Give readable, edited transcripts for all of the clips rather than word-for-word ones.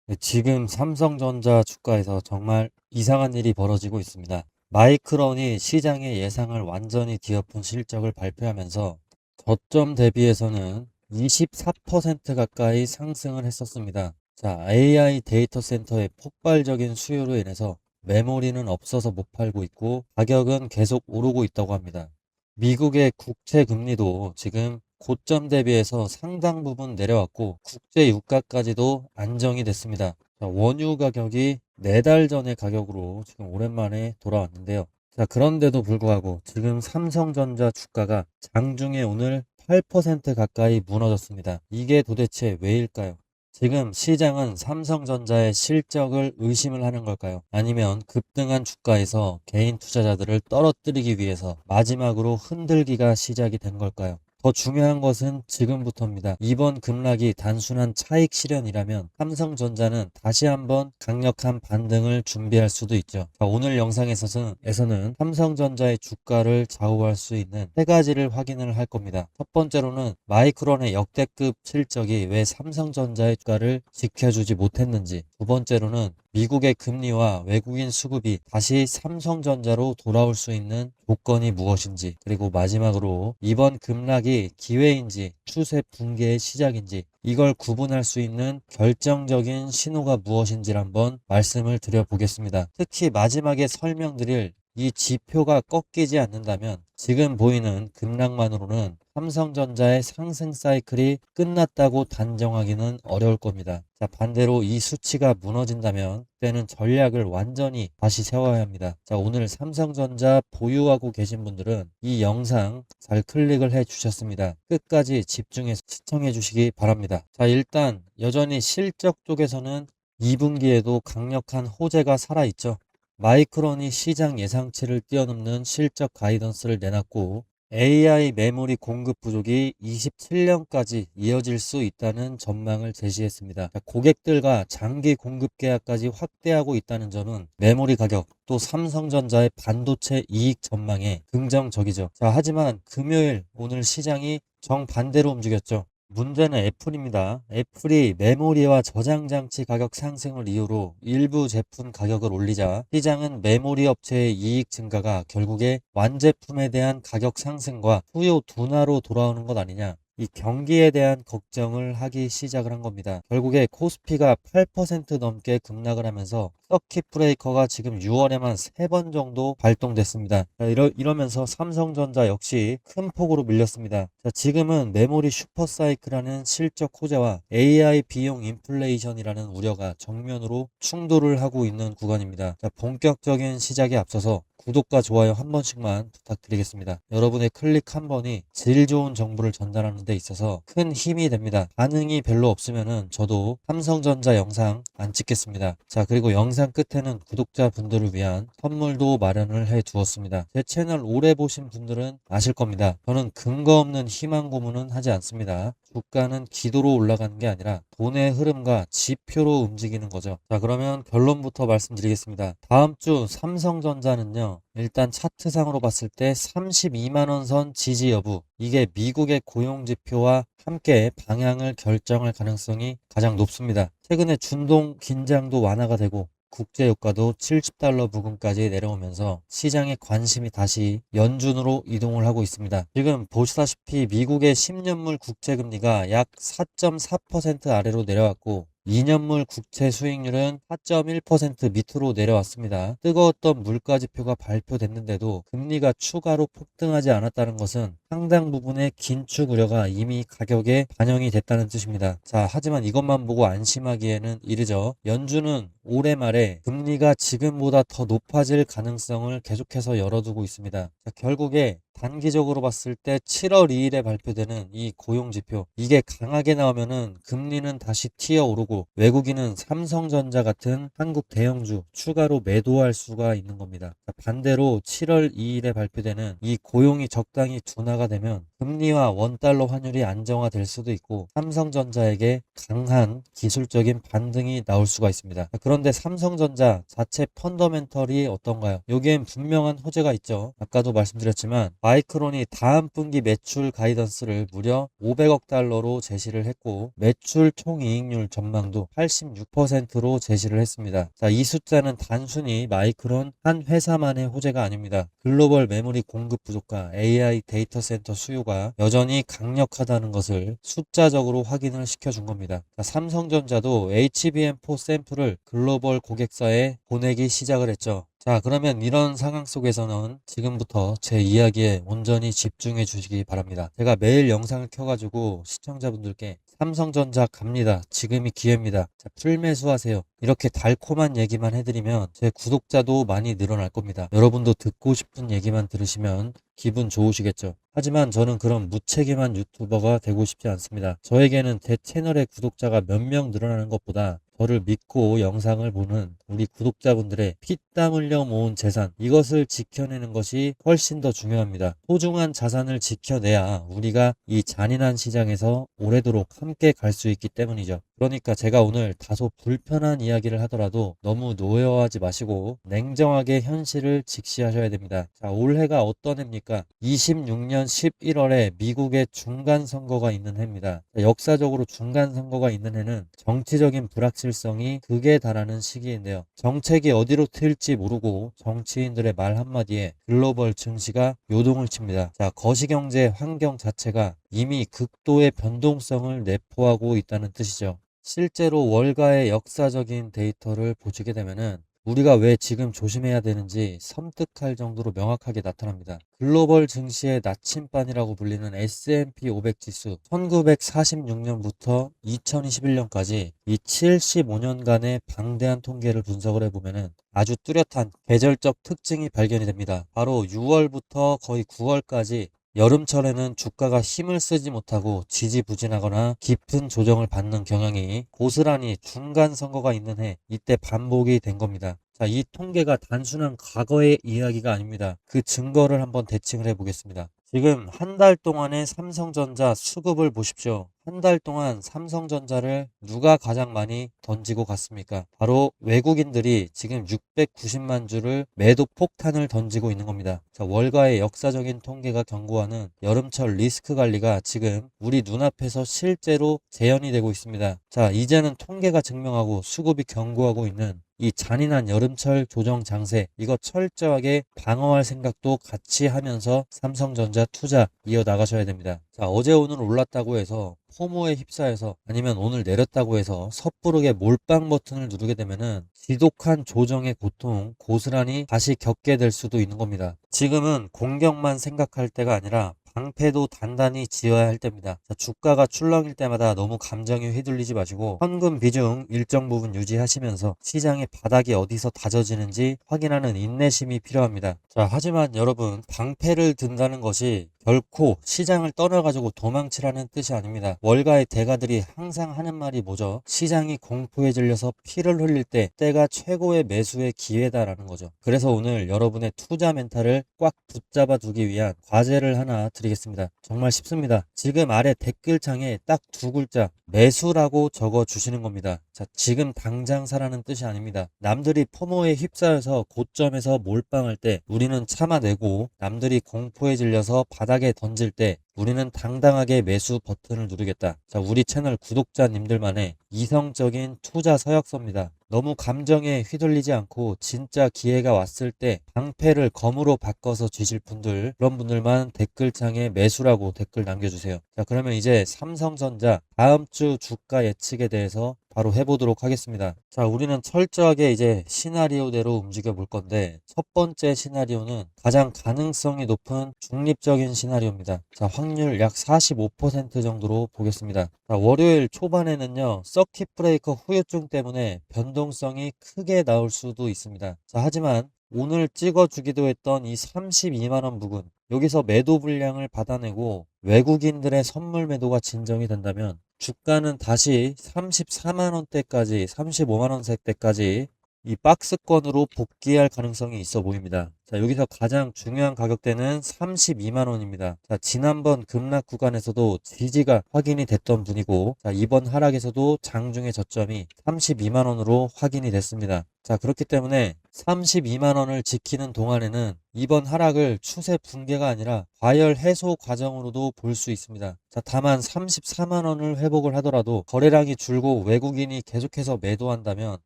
네, 지금 삼성전자 주가에서 정말 이상한 일이 벌어지고 있습니다. 마이크론이 시장의 예상을 완전히 뒤엎은 실적을 발표하면서 저점 대비해서는 24% 가까이 상승을 했었습니다. 자, AI 데이터 센터의 폭발적인 수요로 인해서 메모리는 없어서 못 팔고 있고 가격은 계속 오르고 있다고 합니다. 미국의 국채 금리도 지금 고점 대비해서 상당 부분 내려왔고 국제 유가까지도 안정이 됐습니다. 자, 원유 가격이 4달 전의 가격으로 지금 오랜만에 돌아왔는데요. 자, 그런데도 불구하고 지금 삼성전자 주가가 장중에 오늘 8% 가까이 무너졌습니다. 이게 도대체 왜일까요? 지금 시장은 삼성전자의 실적을 의심을 하는 걸까요? 아니면 급등한 주가에서 개인 투자자들을 떨어뜨리기 위해서 마지막으로 흔들기가 시작이 된 걸까요? 더 중요한 것은 지금부터입니다. 이번 급락이 단순한 차익 실현이라면 삼성전자는 다시 한번 강력한 반등을 준비할 수도 있죠. 자, 오늘 영상에서는 삼성전자의 주가를 좌우할 수 있는 세 가지를 확인을 할 겁니다. 첫 번째로는 마이크론의 역대급 실적이 왜 삼성전자의 주가를 지켜주지 못했는지, 두 번째로는 미국의 금리와 외국인 수급이 다시 삼성전자로 돌아올 수 있는 조건이 무엇인지, 그리고 마지막으로 이번 급락이 기회인지 추세 붕괴의 시작인지 이걸 구분할 수 있는 결정적인 신호가 무엇인지를 한번 말씀을 드려보겠습니다. 특히 마지막에 설명드릴 이 지표가 꺾이지 않는다면 지금 보이는 급락만으로는 삼성전자의 상승 사이클이 끝났다고 단정하기는 어려울 겁니다. 자, 반대로 이 수치가 무너진다면 그때는 전략을 완전히 다시 세워야 합니다. 자, 오늘 삼성전자 보유하고 계신 분들은 이 영상 잘 클릭을 해 주셨습니다. 끝까지 집중해서 시청해 주시기 바랍니다. 자, 일단 여전히 실적 쪽에서는 2분기에도 강력한 호재가 살아있죠. 마이크론이 시장 예상치를 뛰어넘는 실적 가이던스를 내놨고 AI 메모리 공급 부족이 27년까지 이어질 수 있다는 전망을 제시했습니다. 고객들과 장기 공급 계약까지 확대하고 있다는 점은 메모리 가격 또 삼성전자의 반도체 이익 전망에 긍정적이죠. 자, 하지만 금요일 오늘 시장이 정반대로 움직였죠. 문제는 애플입니다. 애플이 메모리와 저장 장치 가격 상승을 이유로 일부 제품 가격을 올리자 시장은 메모리 업체의 이익 증가가 결국에 완제품에 대한 가격 상승과 수요 둔화로 돌아오는 것 아니냐. 이 경기에 대한 걱정을 하기 시작을 한 겁니다. 결국에 코스피가 8% 넘게 급락을 하면서 서킷 브레이커가 지금 6월에만 3번 정도 발동됐습니다. 자, 이러면서 삼성전자 역시 큰 폭으로 밀렸습니다. 자, 지금은 메모리 슈퍼사이클이라는 실적 호재와 AI 비용 인플레이션이라는 우려가 정면으로 충돌을 하고 있는 구간입니다. 자, 본격적인 시작에 앞서서 구독과 좋아요 한 번씩만 부탁드리겠습니다. 여러분의 클릭 한 번이 질 좋은 정보를 전달하는 데 있어서 큰 힘이 됩니다. 반응이 별로 없으면은 저도 삼성전자 영상 안 찍겠습니다. 자, 그리고 영상 끝에는 구독자분들을 위한 선물도 마련을 해 두었습니다. 제 채널 오래 보신 분들은 아실 겁니다. 저는 근거 없는 희망 고문은 하지 않습니다. 주가는 기도로 올라가는 게 아니라 돈의 흐름과 지표로 움직이는 거죠. 자, 그러면 결론부터 말씀드리겠습니다. 다음 주 삼성전자는요, 일단 차트상으로 봤을 때 32만원 선 지지 여부, 이게 미국의 고용 지표와 함께 방향을 결정할 가능성이 가장 높습니다. 최근에 중동 긴장도 완화가 되고 국제유가도 70달러 부근까지 내려오면서 시장의 관심이 다시 연준으로 이동을 하고 있습니다. 지금 보시다시피 미국의 10년물 국채금리가 약 4.4% 아래로 내려왔고 2년물 국채 수익률은 4.1% 밑으로 내려왔습니다. 뜨거웠던 물가지표가 발표됐는데도 금리가 추가로 폭등하지 않았다는 것은 상당 부분의 긴축 우려가 이미 가격에 반영이 됐다는 뜻입니다. 자, 하지만 이것만 보고 안심하기에는 이르죠. 연준은 올해 말에 금리가 지금보다 더 높아질 가능성을 계속해서 열어두고 있습니다. 자, 결국에 단기적으로 봤을 때 7월 2일에 발표되는 이 고용지표, 이게 강하게 나오면은 금리는 다시 튀어오르고 외국인은 삼성전자 같은 한국 대형주 추가로 매도할 수가 있는 겁니다. 반대로 7월 2일에 발표되는 이 고용이 적당히 둔화가 되면 금리와 원달러 환율이 안정화될 수도 있고 삼성전자에게 강한 기술적인 반등이 나올 수가 있습니다. 그런데 삼성전자 자체 펀더멘털이 어떤가요? 여기엔 분명한 호재가 있죠. 아까도 말씀드렸지만 마이크론이 다음 분기 매출 가이던스를 무려 500억 달러로 제시를 했고 매출 총이익률 전망도 86%로 제시를 했습니다. 자, 이 숫자는 단순히 마이크론 한 회사만의 호재가 아닙니다. 글로벌 메모리 공급 부족과 AI 데이터 센터 수요가 여전히 강력하다는 것을 숫자적으로 확인을 시켜준 겁니다. 자, 삼성전자도 HBM4 샘플을 글로벌 고객사에 보내기 시작을 했죠. 자, 그러면 이런 상황 속에서는 지금부터 제 이야기에 온전히 집중해 주시기 바랍니다. 제가 매일 영상을 켜가지고 시청자분들께 삼성전자 갑니다. 지금이 기회입니다. 자, 풀매수하세요. 이렇게 달콤한 얘기만 해드리면 제 구독자도 많이 늘어날 겁니다. 여러분도 듣고 싶은 얘기만 들으시면 기분 좋으시겠죠. 하지만 저는 그런 무책임한 유튜버가 되고 싶지 않습니다. 저에게는 제 채널의 구독자가 몇 명 늘어나는 것보다 저를 믿고 영상을 보는 우리 구독자분들의 피땀 흘려 모은 재산, 이것을 지켜내는 것이 훨씬 더 중요합니다. 소중한 자산을 지켜내야 우리가 이 잔인한 시장에서 오래도록 함께 갈 수 있기 때문이죠. 그러니까 제가 오늘 다소 불편한 이야기를 하더라도 너무 노여워하지 마시고 냉정하게 현실을 직시하셔야 됩니다. 자, 올해가 어떤 해입니까? 26년 11월에 미국의 중간선거가 있는 해입니다. 자, 역사적으로 중간선거가 있는 해는 정치적인 불확실성이 극에 달하는 시기인데요. 정책이 어디로 튈지 모르고 정치인들의 말 한마디에 글로벌 증시가 요동을 칩니다. 자, 거시경제 환경 자체가 이미 극도의 변동성을 내포하고 있다는 뜻이죠. 실제로 월가의 역사적인 데이터를 보시게 되면은 우리가 왜 지금 조심해야 되는지 섬뜩할 정도로 명확하게 나타납니다. 글로벌 증시의 나침반이라고 불리는 S&P 500 지수 1946년부터 2021년까지 이 75년간의 방대한 통계를 분석을 해보면은 아주 뚜렷한 계절적 특징이 발견이 됩니다. 바로 6월부터 거의 9월까지 여름철에는 주가가 힘을 쓰지 못하고 지지부진하거나 깊은 조정을 받는 경향이 고스란히 중간 선거가 있는 해 이때 반복이 된 겁니다. 자, 이 통계가 단순한 과거의 이야기가 아닙니다. 그 증거를 한번 대칭을 해보겠습니다. 지금 한 달 동안의 삼성전자 수급을 보십시오. 한 달 동안 삼성전자를 누가 가장 많이 던지고 갔습니까? 바로 외국인들이 지금 690만 주를 매도 폭탄을 던지고 있는 겁니다. 자, 월가의 역사적인 통계가 경고하는 여름철 리스크 관리가 지금 우리 눈앞에서 실제로 재현이 되고 있습니다. 자, 이제는 통계가 증명하고 수급이 경고하고 있는 이 잔인한 여름철 조정 장세, 이거 철저하게 방어할 생각도 같이 하면서 삼성전자 투자 이어나가셔야 됩니다. 자, 어제 오늘 올랐다고 해서 포모에 휩싸여서 아니면 오늘 내렸다고 해서 섣부르게 몰빵 버튼을 누르게 되면은 지독한 조정의 고통 고스란히 다시 겪게 될 수도 있는 겁니다. 지금은 공격만 생각할 때가 아니라 방패도 단단히 지어야 할 때입니다. 자, 주가가 출렁일 때마다 너무 감정에 휘둘리지 마시고 현금 비중 일정 부분 유지하시면서 시장의 바닥이 어디서 다져지는지 확인하는 인내심이 필요합니다. 자, 하지만 여러분, 방패를 든다는 것이 결코 시장을 떠나가지고 도망치라는 뜻이 아닙니다. 월가의 대가들이 항상 하는 말이 뭐죠? 시장이 공포에 질려서 피를 흘릴 때가 최고의 매수의 기회다라는 거죠. 그래서 오늘 여러분의 투자 멘탈을 꽉 붙잡아 두기 위한 과제를 하나 드리겠습니다. 정말 쉽습니다. 지금 아래 댓글창에 딱 두 글자 매수라고 적어 주시는 겁니다. 자, 지금 당장 사라는 뜻이 아닙니다. 남들이 포모에 휩싸여서 고점에서 몰빵할 때 우리는 참아내고 남들이 공포에 질려서 바닥에 던질 때 우리는 당당하게 매수 버튼을 누르겠다. 자, 우리 채널 구독자님들만의 이성적인 투자 서약서입니다. 너무 감정에 휘둘리지 않고 진짜 기회가 왔을 때 방패를 검으로 바꿔서 쥐실 분들, 그런 분들만 댓글창에 매수라고 댓글 남겨주세요. 자, 그러면 이제 삼성전자 다음 주 주가 예측에 대해서 바로 해보도록 하겠습니다. 자, 우리는 철저하게 이제 시나리오대로 움직여 볼 건데 첫 번째 시나리오는 가장 가능성이 높은 중립적인 시나리오입니다. 자, 확률 약 45% 정도로 보겠습니다. 자, 월요일 초반에는요, 서킷 브레이커 후유증 때문에 변동성이 크게 나올 수도 있습니다. 자, 하지만 오늘 찍어주기도 했던 이 32만원 부근, 여기서 매도 물량을 받아내고 외국인들의 선물 매도가 진정이 된다면 주가는 다시 34만원대까지 35만원 세대까지 이 박스권으로 복귀할 가능성이 있어 보입니다. 자, 여기서 가장 중요한 가격대는 32만 원입니다. 자, 지난번 급락 구간에서도 지지가 확인이 됐던 분이고, 자, 이번 하락에서도 장중의 저점이 32만 원으로 확인이 됐습니다. 자, 그렇기 때문에 32만 원을 지키는 동안에는 이번 하락을 추세 붕괴가 아니라 과열 해소 과정으로도 볼 수 있습니다. 자, 다만 34만 원을 회복을 하더라도 거래량이 줄고 외국인이 계속해서 매도한다면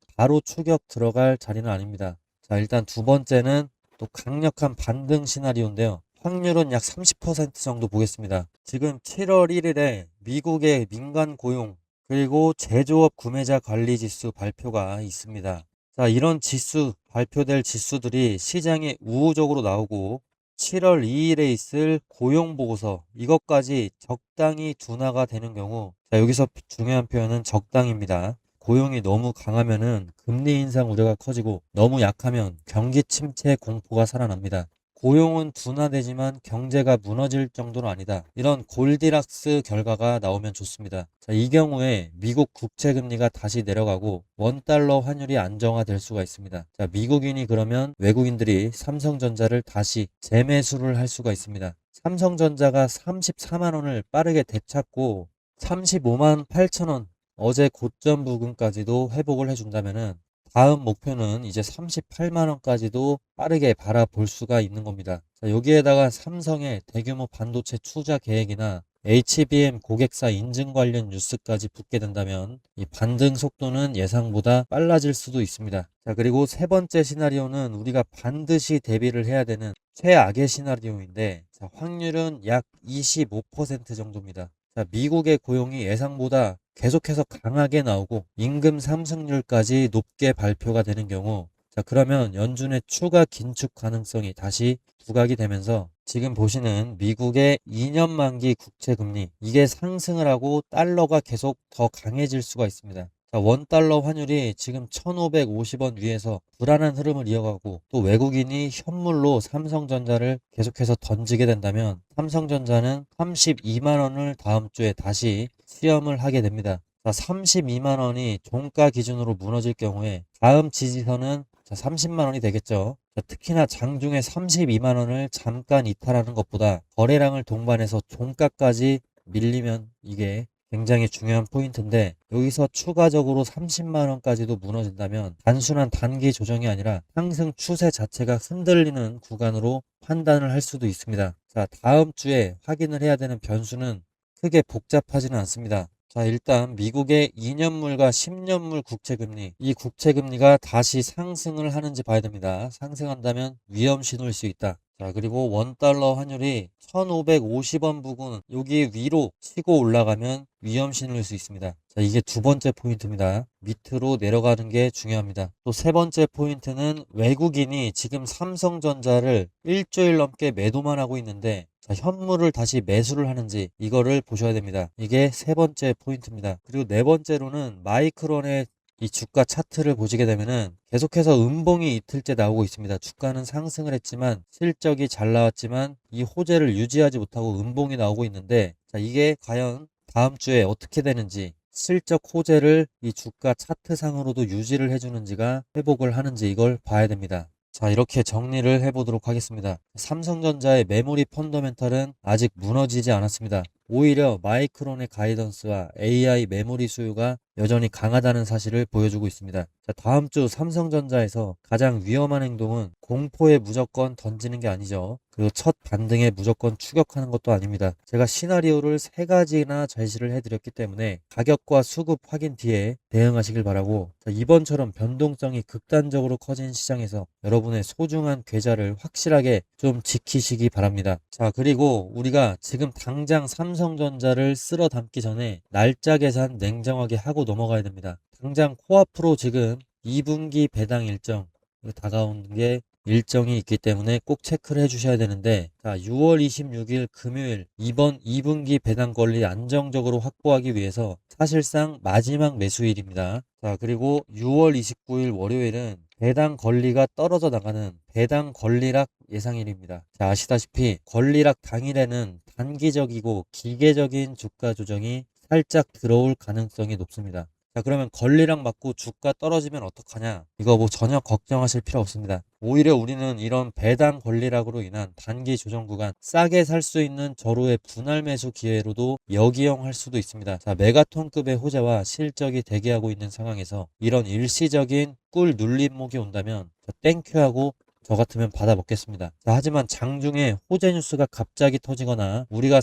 바로 추격 들어갈 자리는 아닙니다. 자, 일단 두 번째는 또 강력한 반등 시나리오인데요. 확률은 약 30% 정도 보겠습니다. 지금 7월 1일에 미국의 민간 고용 그리고 제조업 구매자 관리 지수 발표가 있습니다. 자, 이런 지수, 발표될 지수들이 시장에 우호적으로 나오고 7월 2일에 있을 고용보고서, 이것까지 적당히 둔화가 되는 경우, 자, 여기서 중요한 표현은 적당입니다. 고용이 너무 강하면은 금리 인상 우려가 커지고 너무 약하면 경기 침체 공포가 살아납니다. 고용은 둔화되지만 경제가 무너질 정도는 아니다. 이런 골디락스 결과가 나오면 좋습니다. 자, 이 경우에 미국 국채 금리가 다시 내려가고 원달러 환율이 안정화될 수가 있습니다. 자, 미국인이 그러면 외국인들이 삼성전자를 다시 재매수를 할 수가 있습니다. 삼성전자가 34만 원을 빠르게 되찾고 35만 8천 원 어제 고점 부근까지도 회복을 해준다면은 다음 목표는 이제 38만 원까지도 빠르게 바라볼 수가 있는 겁니다. 자, 여기에다가 삼성의 대규모 반도체 투자 계획이나 HBM 고객사 인증 관련 뉴스까지 붙게 된다면 이 반등 속도는 예상보다 빨라질 수도 있습니다. 자, 그리고 세 번째 시나리오는 우리가 반드시 대비를 해야 되는 최악의 시나리오인데, 자, 확률은 약 25% 정도입니다. 자, 미국의 고용이 예상보다 계속해서 강하게 나오고 임금 상승률까지 높게 발표가 되는 경우, 자, 그러면 연준의 추가 긴축 가능성이 다시 부각이 되면서 지금 보시는 미국의 2년 만기 국채 금리, 이게 상승을 하고 달러가 계속 더 강해질 수가 있습니다. 자, 원달러 환율이 지금 1,550원 위에서 불안한 흐름을 이어가고 또 외국인이 현물로 삼성전자를 계속해서 던지게 된다면 삼성전자는 32만 원을 다음 주에 다시 시험을 하게 됩니다. 자, 32만 원이 종가 기준으로 무너질 경우에 다음 지지선은 30만 원이 되겠죠. 자, 특히나 장중에 32만 원을 잠깐 이탈하는 것보다 거래량을 동반해서 종가까지 밀리면 이게 굉장히 중요한 포인트인데, 여기서 추가적으로 30만 원까지도 무너진다면 단순한 단기 조정이 아니라 상승 추세 자체가 흔들리는 구간으로 판단을 할 수도 있습니다. 자, 다음 주에 확인을 해야 되는 변수는 크게 복잡하지는 않습니다. 자, 일단 미국의 2년물과 10년물 국채금리, 이 국채금리가 다시 상승을 하는지 봐야 됩니다. 상승한다면 위험 신호일 수 있다. 자, 그리고 원달러 환율이 1,550원 부근 여기 위로 치고 올라가면 위험 신호일 수 있습니다. 자, 이게 두 번째 포인트입니다. 밑으로 내려가는 게 중요합니다. 또 세 번째 포인트는 외국인이 지금 삼성전자를 일주일 넘게 매도만 하고 있는데, 자, 현물을 다시 매수를 하는지 이거를 보셔야 됩니다. 이게 세 번째 포인트입니다. 그리고 네 번째로는 마이크론의 이 주가 차트를 보시게 되면은 계속해서 음봉이 이틀째 나오고 있습니다. 주가는 상승을 했지만 실적이 잘 나왔지만 이 호재를 유지하지 못하고 음봉이 나오고 있는데, 자, 이게 과연 다음 주에 어떻게 되는지, 실적 호재를 이 주가 차트상으로도 유지를 해주는지가 회복을 하는지 이걸 봐야 됩니다. 자, 이렇게 정리를 해보도록 하겠습니다. 삼성전자의 메모리 펀더멘탈은 아직 무너지지 않았습니다. 오히려 마이크론의 가이던스와 AI 메모리 수요가 여전히 강하다는 사실을 보여주고 있습니다. 자, 다음 주 삼성전자에서 가장 위험한 행동은 공포에 무조건 던지는 게 아니죠. 그리고 첫 반등에 무조건 추격하는 것도 아닙니다. 제가 시나리오를 세 가지나 제시를 해드렸기 때문에 가격과 수급 확인 뒤에 대응하시길 바라고, 자, 이번처럼 변동성이 극단적으로 커진 시장에서 여러분의 소중한 계좌를 확실하게 좀 지키시기 바랍니다. 자, 그리고 우리가 지금 당장 삼성전자를 쓸어 담기 전에 날짜 계산 냉정하게 하고 넘어가야 됩니다. 당장 코앞으로 지금 2분기 배당 일정 다가오는 게 일정이 있기 때문에 꼭 체크를 해주셔야 되는데, 자, 6월 26일 금요일 이번 2분기 배당 권리 안정적으로 확보하기 위해서 사실상 마지막 매수일입니다. 자, 그리고 6월 29일 월요일은 배당 권리가 떨어져 나가는 배당 권리락 예상일입니다. 자, 아시다시피 권리락 당일에는 단기적이고 기계적인 주가 조정이 살짝 들어올 가능성이 높습니다. 자, 그러면 권리락 맞고 주가 떨어지면 어떡하냐? 이거 뭐 전혀 걱정하실 필요 없습니다. 오히려 우리는 이런 배당 권리락으로 인한 단기 조정 구간 싸게 살 수 있는 저로의 분할 매수 기회로도 역이용할 수도 있습니다. 자, 메가톤급의 호재와 실적이 대기하고 있는 상황에서 이런 일시적인 꿀 눌림목이 온다면 땡큐하고 저 같으면 받아먹겠습니다. 자, 하지만 장중에 호재 뉴스가 갑자기 터지거나 우리가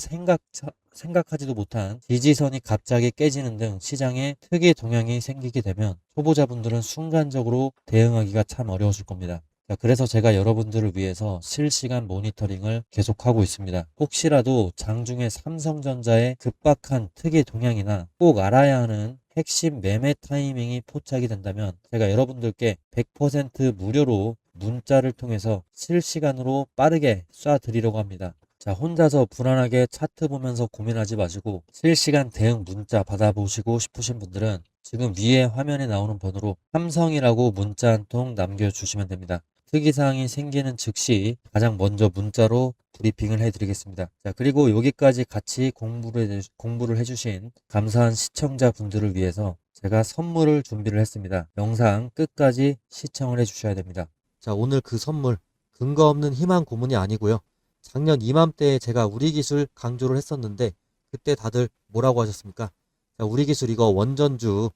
생각하지도 못한 지지선이 갑자기 깨지는 등 시장에 특이 동향이 생기게 되면 초보자분들은 순간적으로 대응하기가 참 어려우실 겁니다. 자, 그래서 제가 여러분들을 위해서 실시간 모니터링을 계속하고 있습니다. 혹시라도 장중에 삼성전자의 급박한 특이 동향이나 꼭 알아야 하는 핵심 매매 타이밍이 포착이 된다면 제가 여러분들께 100% 무료로 문자를 통해서 실시간으로 빠르게 쏴드리려고 합니다. 자, 혼자서 불안하게 차트 보면서 고민하지 마시고 실시간 대응 문자 받아보시고 싶으신 분들은 지금 위에 화면에 나오는 번호로 삼성이라고 문자 한 통 남겨주시면 됩니다. 특이사항이 생기는 즉시 가장 먼저 문자로 브리핑을 해드리겠습니다. 자, 그리고 여기까지 같이 공부를 해주신 감사한 시청자분들을 위해서 제가 선물을 준비를 했습니다. 영상 끝까지 시청을 해주셔야 됩니다. 자, 오늘 그 선물 근거 없는 희망 고문이 아니고요. 작년 이맘때에 제가 우리 기술 강조를 했었는데 그때 다들 뭐라고 하셨습니까? 자, 우리 기술 이거 원전주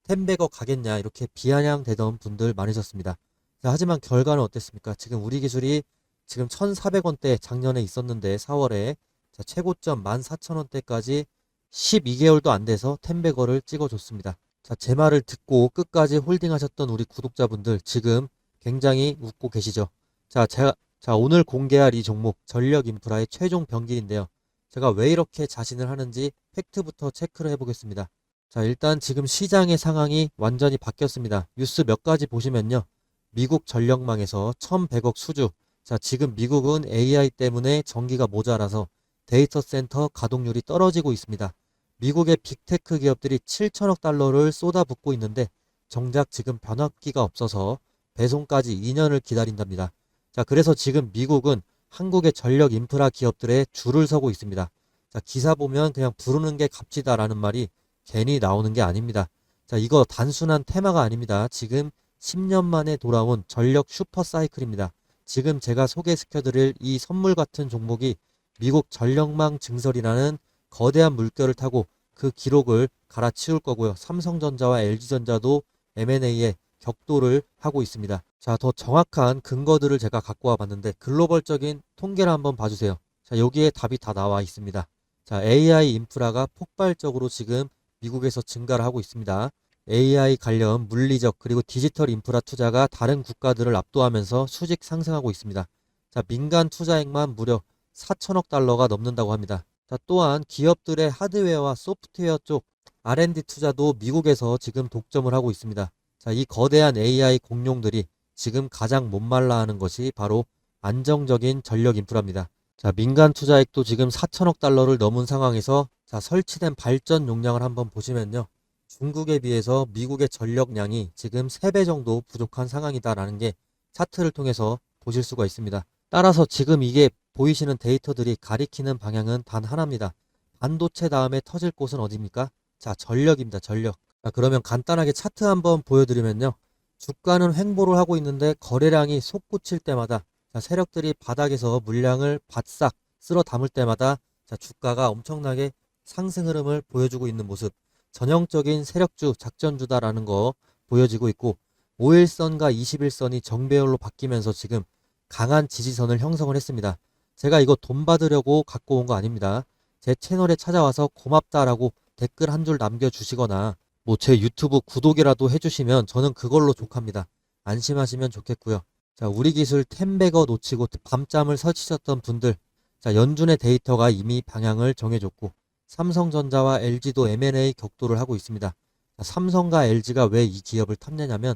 10배거 가겠냐 이렇게 비아냥대던 분들 많으셨습니다. 자, 하지만 결과는 어땠습니까? 지금 우리 기술이 지금 1,400원대 작년에 있었는데 4월에 자, 최고점 14,000원대까지 12개월도 안 돼서 10배거를 찍어줬습니다. 자, 제 말을 듣고 끝까지 홀딩하셨던 우리 구독자분들 지금 굉장히 웃고 계시죠? 자, 오늘 공개할 이 종목 전력 인프라의 최종 병길인데요. 제가 왜 이렇게 자신을 하는지 팩트부터 체크를 해보겠습니다. 자, 일단 지금 시장의 상황이 완전히 바뀌었습니다. 뉴스 몇 가지 보시면요. 미국 전력망에서 1,100억 수주. 자, 지금 미국은 AI 때문에 전기가 모자라서 데이터 센터 가동률이 떨어지고 있습니다. 미국의 빅테크 기업들이 7천억 달러를 쏟아붓고 있는데 정작 지금 변압기가 없어서 배송까지 2년을 기다린답니다. 자, 그래서 지금 미국은 한국의 전력 인프라 기업들의 줄을 서고 있습니다. 자, 기사 보면 그냥 부르는 게 값지다라는 말이 괜히 나오는 게 아닙니다. 자, 이거 단순한 테마가 아닙니다. 지금 10년 만에 돌아온 전력 슈퍼 사이클입니다. 지금 제가 소개시켜드릴 이 선물 같은 종목이 미국 전력망 증설이라는 거대한 물결을 타고 그 기록을 갈아치울 거고요. 삼성전자와 LG전자도 M&A에 격돌을 하고 있습니다. 자, 더 정확한 근거들을 제가 갖고 와 봤는데 글로벌적인 통계를 한번 봐주세요. 자, 여기에 답이 다 나와 있습니다. 자, AI 인프라가 폭발적으로 지금 미국에서 증가를 하고 있습니다. AI 관련 물리적 그리고 디지털 인프라 투자가 다른 국가들을 압도하면서 수직 상승하고 있습니다. 자, 민간 투자액만 무려 4천억 달러가 넘는다고 합니다. 자, 또한 기업들의 하드웨어와 소프트웨어 쪽 R&D 투자도 미국에서 지금 독점을 하고 있습니다. 자, 이 거대한 AI 공룡들이 지금 가장 못말라 하는 것이 바로 안정적인 전력 인프라입니다. 자, 민간 투자액도 지금 4천억 달러를 넘은 상황에서 자, 설치된 발전 용량을 한번 보시면요. 중국에 비해서 미국의 전력량이 지금 3배 정도 부족한 상황이다라는 게 차트를 통해서 보실 수가 있습니다. 따라서 지금 이게 보이시는 데이터들이 가리키는 방향은 단 하나입니다. 반도체 다음에 터질 곳은 어디입니까? 자, 전력입니다. 전력. 자, 그러면 간단하게 차트 한번 보여드리면요. 주가는 횡보를 하고 있는데 거래량이 솟구칠 때마다 자, 세력들이 바닥에서 물량을 바싹 쓸어 담을 때마다 자, 주가가 엄청나게 상승 흐름을 보여주고 있는 모습. 전형적인 세력주, 작전주다라는 거 보여지고 있고 5일선과 21선이 정배열로 바뀌면서 지금 강한 지지선을 형성을 했습니다. 제가 이거 돈 받으려고 갖고 온 거 아닙니다. 제 채널에 찾아와서 고맙다라고 댓글 한 줄 남겨주시거나 뭐 제 유튜브 구독이라도 해주시면 저는 그걸로 족합니다. 안심하시면 좋겠고요. 자, 우리 기술 템백어 놓치고 밤잠을 설치셨던 분들, 자, 연준의 데이터가 이미 방향을 정해줬고 삼성전자와 LG도 M&A 격돌을 하고 있습니다. 자, 삼성과 LG가 왜 이 기업을 탐내냐면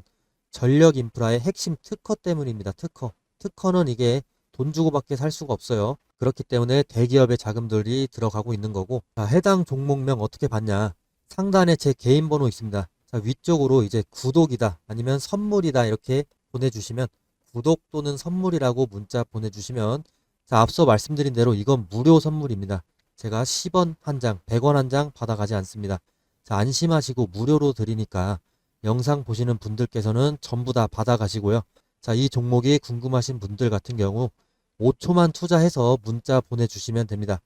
전력 인프라의 핵심 특허 때문입니다. 특허는 이게 돈 주고밖에 살 수가 없어요. 그렇기 때문에 대기업의 자금들이 들어가고 있는 거고 자, 해당 종목명 어떻게 봤냐. 상단에 제 개인 번호 있습니다. 자, 위쪽으로 이제 구독이다 아니면 선물이다 이렇게 보내주시면 구독 또는 선물이라고 문자 보내주시면 자, 앞서 말씀드린 대로 이건 무료 선물입니다. 제가 10원 한 장, 100원 한 장 받아가지 않습니다. 자, 안심하시고 무료로 드리니까 영상 보시는 분들께서는 전부 다 받아가시고요. 자, 이 종목이 궁금하신 분들 같은 경우 5초만 투자해서 문자 보내주시면 됩니다.